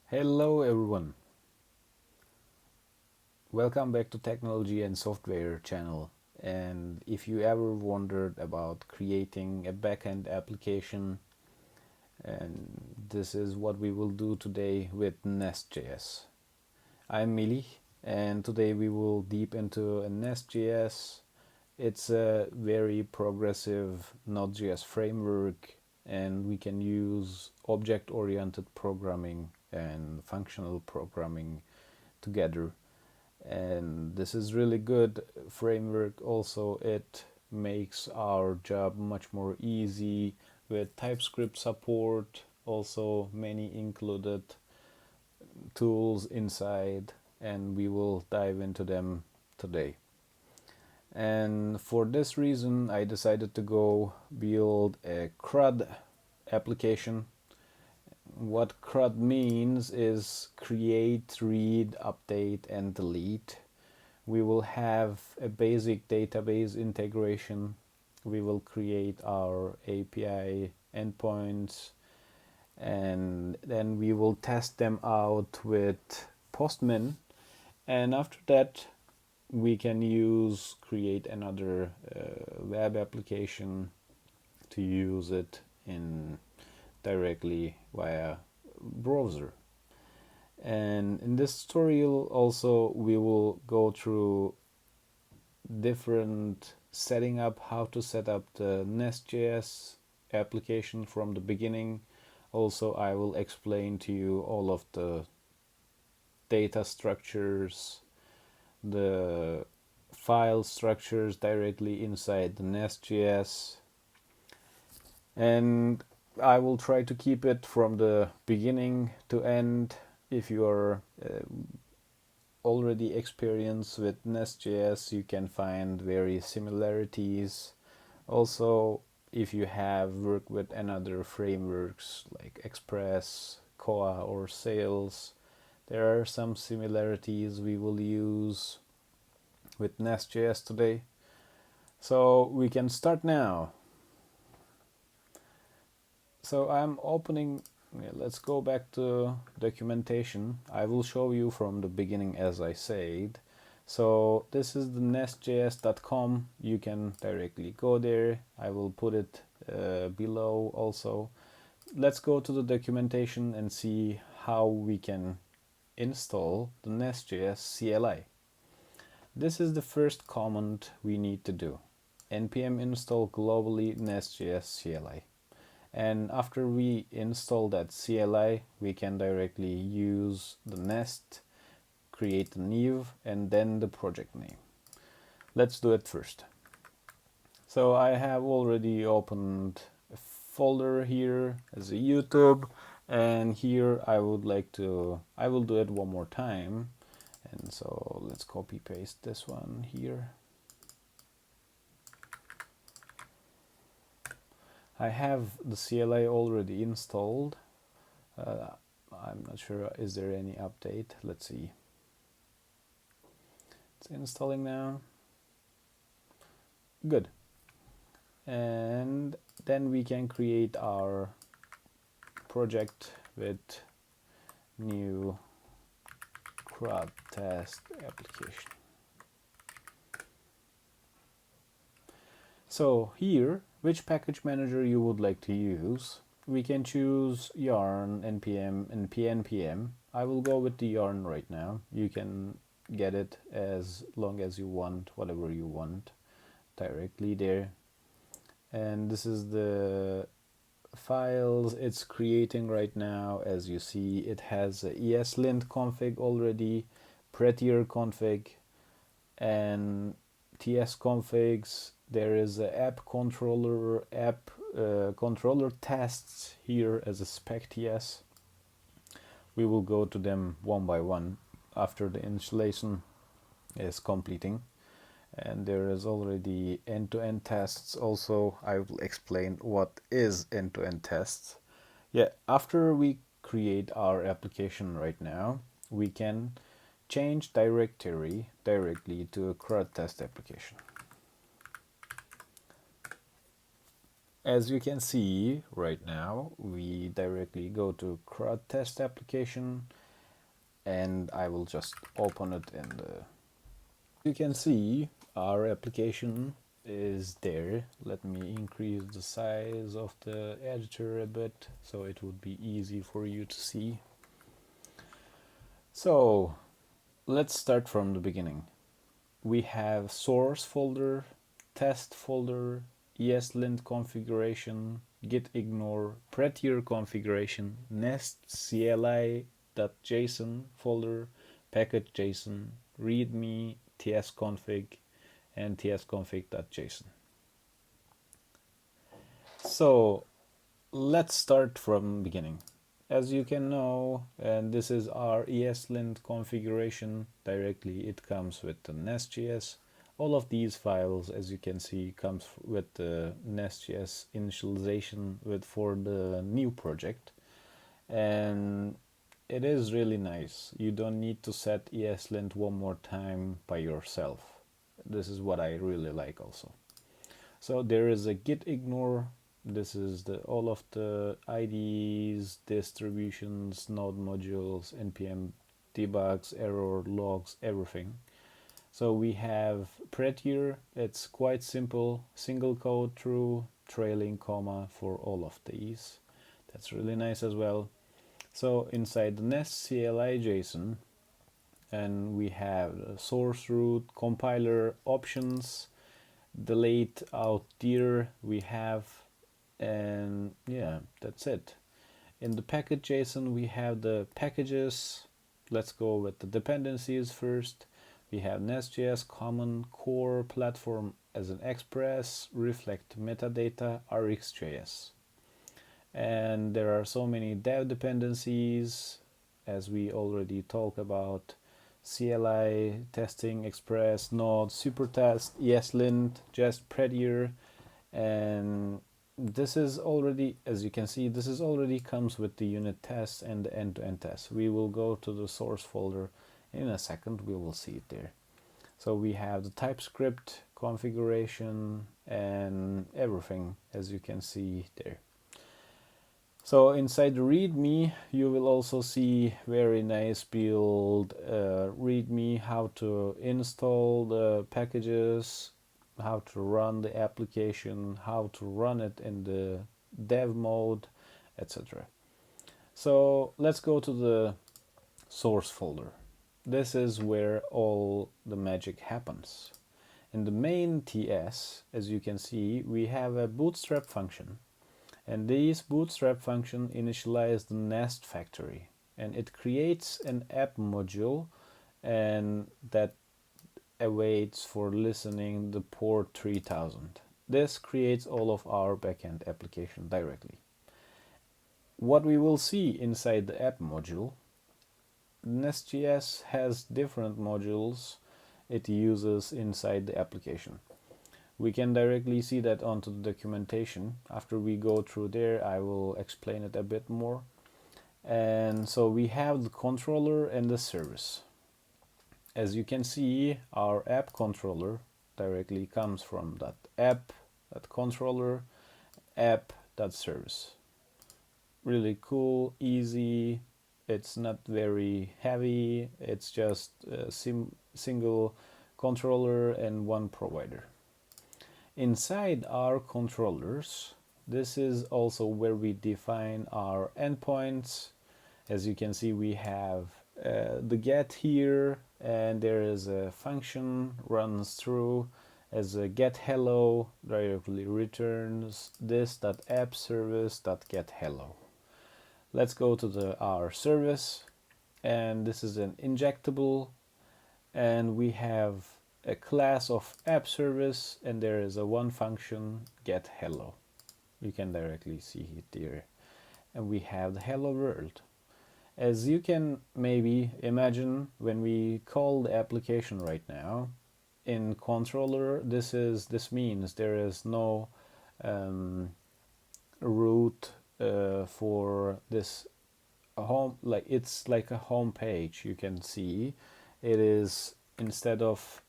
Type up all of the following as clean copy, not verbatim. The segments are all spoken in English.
Hello everyone, welcome back to Technology and Software channel. And if you ever wondered about creating a backend application, and this is what we will do today with Nestjs. I'm Mili, and today we will deep into a Nestjs. It's a very progressive Node.js framework, and we can use object-oriented programming and functional programming together. And this is really good framework. Also, it makes our job much more easy with TypeScript support, also many included tools inside, and we will dive into them today. And for this reason I decided to go build a CRUD application. What CRUD means is create, read, update, and delete. We will have a basic database integration. We will create our API endpoints, and then we will test them out with Postman. And after that, we can create another web application to use it in directly via browser. And in this tutorial also we will go through different setting up, how to set up the Nestjs application from the beginning. Also I will explain to you all of the data structures, the file structures directly inside the Nestjs, and I will try to keep it from the beginning to end. If you are already experienced with Nestjs, you can find various similarities. Also, if you have worked with another frameworks like Express, Koa, or Sails, there are some similarities we will use with Nestjs today. So we can start now. So I'm opening, let's go back to documentation. I will show you from the beginning as I said. So this is the nestjs.com. You can directly go there. I will put it below also. Let's go to the documentation and see how we can install the Nestjs CLI. This is the first command we need to do. npm install globally Nestjs CLI. And after we install that CLI, we can directly use the Nest, create a new, and then the project name. Let's do it first. So I have already opened a folder here as a YouTube, and here I will do it one more time. And so let's copy paste this one here. I have the CLI already installed. I'm not sure, is there any update? Let's see. It's installing now. Good. And then we can create our project with new CRUD test application. So here, which package manager you would like to use? We can choose yarn, npm, and pnpm. I will go with the yarn right now. You can get it as long as you want, whatever you want, directly there. And this is the files it's creating right now. As you see, it has a ESLint config already, prettier config, and TS configs. There is a app controller tests here as a spec TS. We will go to them one by one after the installation is completing. And there is already end-to-end tests. Also, I will explain what is end-to-end tests. Yeah, after we create our application right now, we can change directory directly to a CRUD test application. As you can see right now, we directly go to CRUD test application, and I will just open it in the... You can see our application is there. Let me increase the size of the editor a bit so it would be easy for you to see. So let's start from the beginning. We have source folder, test folder, ESLint configuration, git ignore, prettier configuration, Nest CLI.json folder, package.json, readme, tsconfig, and tsconfig.json. So let's start from beginning. As you can know, and this is our ESLint configuration directly, it comes with the Nestjs. All of these files, as you can see, comes with the Nestjs initialization for the new project, and it is really nice. You don't need to set ESLint one more time by yourself. This is what I really like also. So there is a git ignore. This is all of the IDs, distributions, node modules, npm debugs, error logs, everything. So we have prettier. It's quite simple. Single quote true, trailing comma for all of these. That's really nice as well. So inside the Nest CLI JSON, and we have the source root, compiler, options, delete out dir we have, and yeah, that's it. In the package JSON we have the packages. Let's go with the dependencies first. We have Nestjs, common, core, platform as an express, reflect metadata, rxjs. And there are so many dev dependencies, as we already talked about. CLI, testing, express, node, supertest, ESLint, just prettier, and this is already, as you can see, this is already comes with the unit tests and the end-to-end tests. We will go to the source folder in a second. We will see it there. So we have the TypeScript configuration and everything, as you can see there. So inside the README, you will also see very nice build README, how to install the packages, how to run the application, how to run it in the dev mode, etc. So let's go to the source folder. This is where all the magic happens. In the main TS, as you can see, we have a bootstrap function. And this bootstrap function initializes the Nest factory, and it creates an app module, and that awaits for listening the port 3000. This creates all of our backend application directly. What we will see inside the app module, Nestjs has different modules it uses inside the application. We can directly see that onto the documentation. After we go through there, I will explain it a bit more. And so we have the controller and the service. As you can see, our app controller directly comes from that app, that controller, app, that service. Really cool, easy. It's not very heavy. It's just a single controller and one provider. Inside our controllers, this is also where we define our endpoints. As you can see, we have the get here, and there is a function runs through as a get hello, directly returns this.app service.get hello. Let's go to our service, and this is an injectable, and we have a class of app service, and there is a one function get hello. You can directly see it there, and we have the hello world. As you can maybe imagine, when we call the application right now in controller, this means there is no root for this home, like it's like a home page. You can see it is, instead of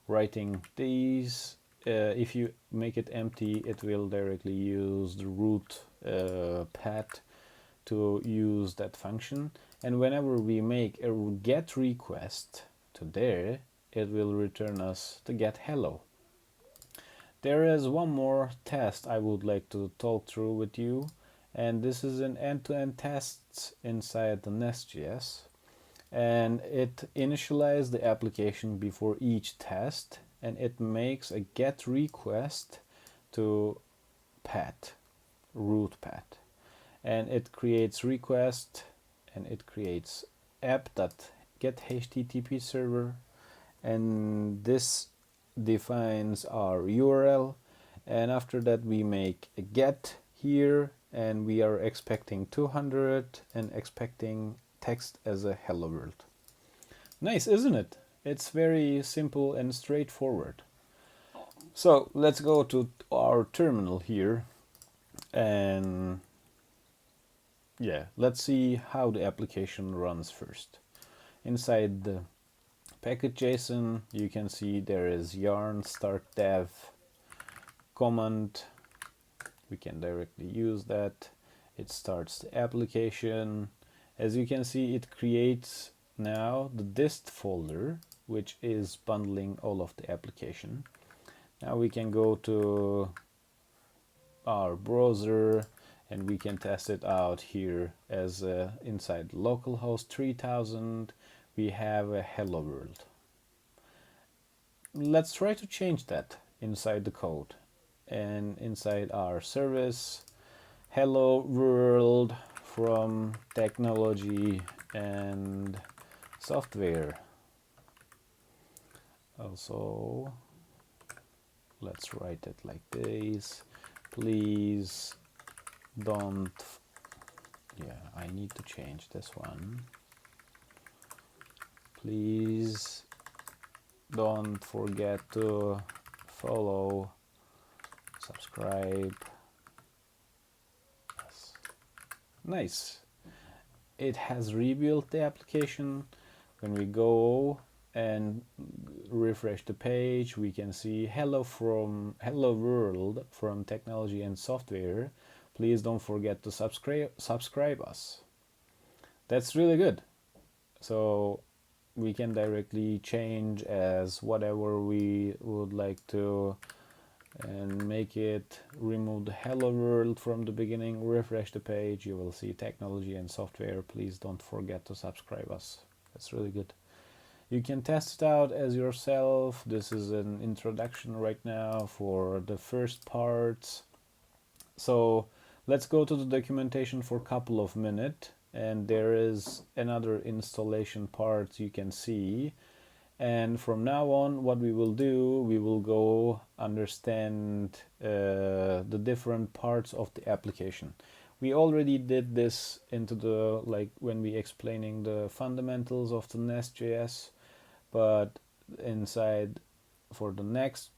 writing these if you make it empty, it will directly use the root path to use that function. And whenever we make a get request to there, it will return us the get hello. There is one more test I would like to talk through with you, and this is an end-to-end test inside the Nestjs, and it initializes the application before each test, and it makes a get request to path, root path, and it creates request, and it creates app.getHTTP server, and this defines our URL, and after that we make a get here, and we are expecting 200 and expecting text as a hello world. Nice, isn't it? It's very simple and straightforward. So let's go to our terminal here, and yeah, let's see how the application runs first. Inside the package.json, you can see there is yarn start dev command. We can directly use that. It starts the application. As you can see, it creates now the dist folder, which is bundling all of the application. Now we can go to our browser and we can test it out here as inside localhost 3000 we have a hello world. Let's try to change that inside the code, and inside our service, hello world from technology and software. Also, let's write it like this. Please don't, yeah, I need to change this one. Please don't forget to follow, subscribe. Yes. Nice. It has rebuilt the application. When we go and refresh the page, we can see hello world from technology and software. Please don't forget to subscribe us. That's really good. So we can directly change as whatever we would like to, and make it remove the hello world from the beginning, refresh the page, you will see technology and software. Please don't forget to subscribe us. That's really good. You can test it out as yourself. This is an introduction right now for the first parts. So let's go to the documentation for a couple of minutes, and there is another installation part you can see. And from now on, what we will do, we will go understand the different parts of the application. We already did this into the, like when we explaining the fundamentals of the Nestjs, but inside for the next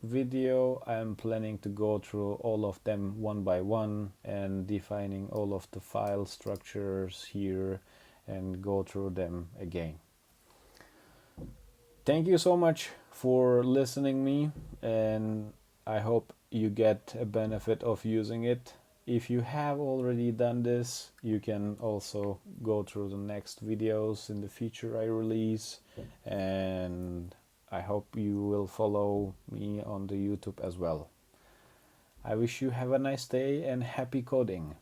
video, I'm planning to go through all of them one by one and defining all of the file structures here and go through them again. Thank you so much for listening me, and I hope you get a benefit of using it. If you have already done this, you can also go through the next videos in the future I release, and I hope you will follow me on the YouTube as well. I wish you have a nice day and happy coding.